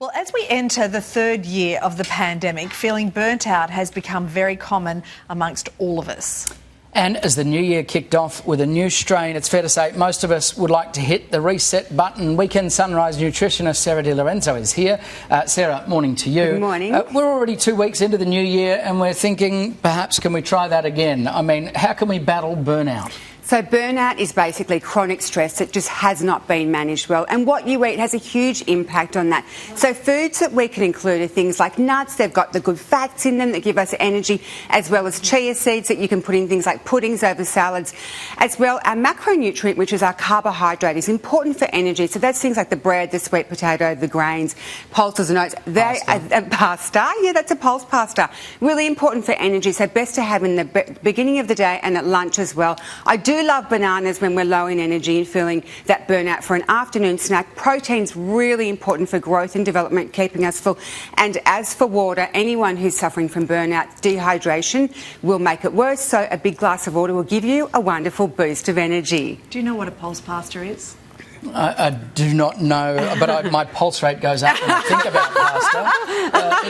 Well, as we enter the third year of the pandemic, feeling burnt out has become very common amongst all of us. And as the new year kicked off with a new strain, it's fair to say most of us would like to hit the reset button. Weekend Sunrise nutritionist Sarah de Lorenzo is here. Sarah, morning to you. Good morning. We're already 2 weeks into the new year and we're thinking, perhaps can we try that again? I mean, how can we battle burnout? So burnout is basically chronic stress that just has not been managed well, and what you eat has a huge impact on that. So foods that we can include are things like nuts. They've got the good fats in them that give us energy, as well as chia seeds that you can put in things like puddings over salads. As well, our macronutrient, which is our carbohydrate, is important for energy. So that's things like the bread, the sweet potato, the grains, pulses and oats. Pasta, yeah, that's a pulse pasta. Really important for energy, so best to have in the beginning of the day and at lunch as well. I do love bananas when we're low in energy and feeling that burnout for an afternoon snack. Protein's really important for growth and development, keeping us full. And as for water, anyone who's suffering from burnout, dehydration will make it worse. So a big glass of water will give you a wonderful boost of energy. Do you know what a pulse pasta is? I do not know, but my pulse rate goes up when I think about pasta.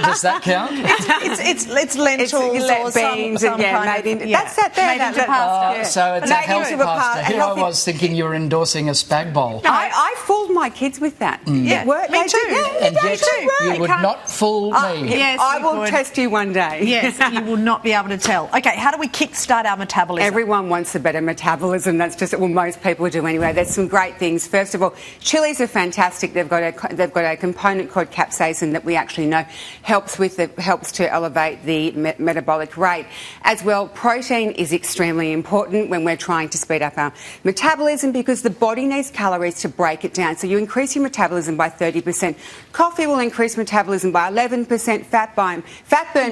Does that count? It's lentils or beans some kind of... That's that there. Made into pasta. So it's a health pasta. Here I was thinking you were endorsing a spag bowl. No, I fooled my kids with that. Yeah, me too. Yeah, and yet you would not fool me. Yes, I will test you one day. Yes, you will not be able to tell. Okay, how do we kickstart our metabolism? Everyone wants a better metabolism. That's just what most people do anyway. There's some great things. First of all, chilies are fantastic. They've got a component called capsaicin that we actually know helps to elevate the metabolic rate. As well, protein is extremely important when we're trying to speed up our metabolism because the body needs calories to break it down. So you increase your metabolism by 30%. Coffee will increase metabolism by 11%, fat burn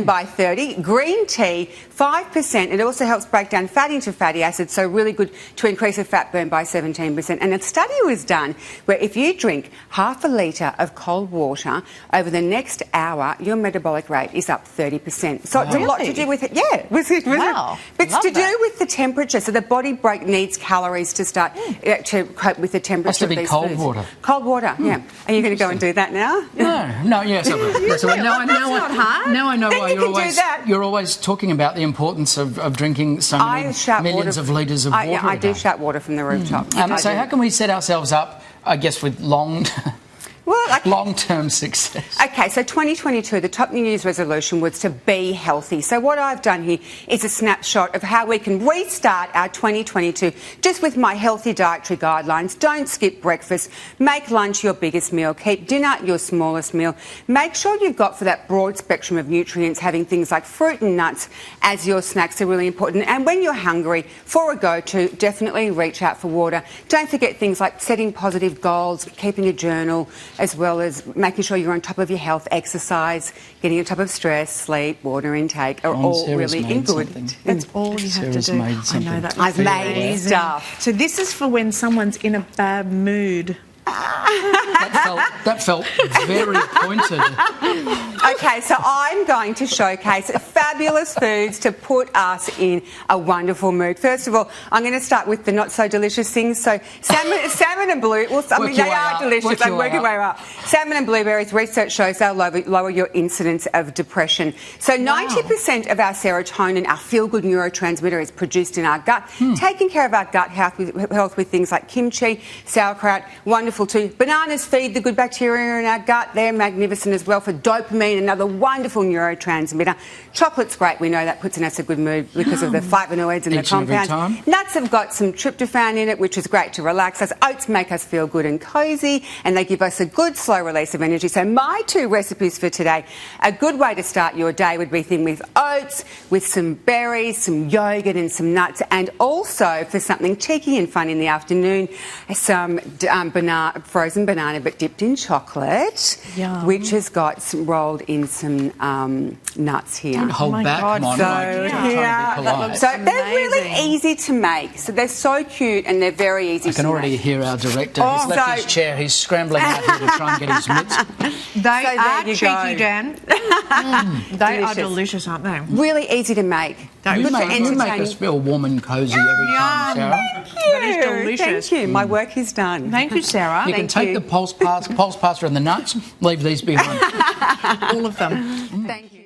by 30%, green tea 5%. It also helps break down fat into fatty acids, so really good to increase the fat burn by 17%. And a study was done where if you drink half a litre of cold water over the next hour, your metabolic rate is up 30%. So it's a lot to do with it. Yeah. Wow. It's to do with the temperature. So the body needs calories to start to cope with the temperature of these cold foods. water. Cold water, yeah. Are you going to go and do that now? Yes, I will. Yes, I will. Now I know why you're always talking about the importance of drinking so many millions of litres of water. Yeah, I do shout water from the rooftop. So how can we set ourselves up, I guess, with long-term success? Okay, so 2022, the top New Year's resolution was to be healthy. So what I've done here is a snapshot of how we can restart our 2022 just with my healthy dietary guidelines. Don't skip breakfast. Make lunch your biggest meal. Keep dinner your smallest meal. Make sure you've got for that broad spectrum of nutrients, having things like fruit and nuts as your snacks are really important. And when you're hungry, for a go-to, definitely reach out for water. Don't forget things like setting positive goals, keeping a journal, as well as making sure you're on top of your health, exercise, getting on top of stress, sleep, water intake are all Sarah's really important. That's all you have to do. I know that. I've made stuff. So this is for when someone's in a bad mood. That felt very pointed. Okay, so I'm going to showcase fabulous foods to put us in a wonderful mood. First of all, I'm going to start with the not so delicious things. So salmon and blue. Well, I mean, they are delicious. I'm working my way up. Salmon and blueberries. Research shows they'll lower your incidence of depression. So 90% of our serotonin, our feel-good neurotransmitter, is produced in our gut. Taking care of our gut health with things like kimchi, sauerkraut, wonderful too. Bananas feed the good bacteria in our gut. They're magnificent as well for dopamine, another wonderful neurotransmitter. Chocolate's great. We know that puts in us a good mood because of the flavonoids and the compounds. Nuts have got some tryptophan in it, which is great to relax us. Oats make us feel good and cosy, and they give us a good slow release of energy. So my 2 recipes for today, a good way to start your day would be thin with oats, with some berries, some yogurt and some nuts, and also for something cheeky and fun in the afternoon, some frozen banana but dipped in chocolate, which has got some rolled in some nuts here. Don't hold back, come on. So they're really easy to make. So they're so cute and they're very easy to make. I can already hear our director. He's left his chair. He's scrambling out here to try and get his mitts. They are cheeky, Dan. They are delicious, aren't they? Really easy to make. You Good for make us entertaining. feel warm and cosy every time, Sarah. That is delicious. Thank you. My work is done. Thank you, Sarah. You can take the pulse pasta and the nuts, leave these behind. All of them. Thank you.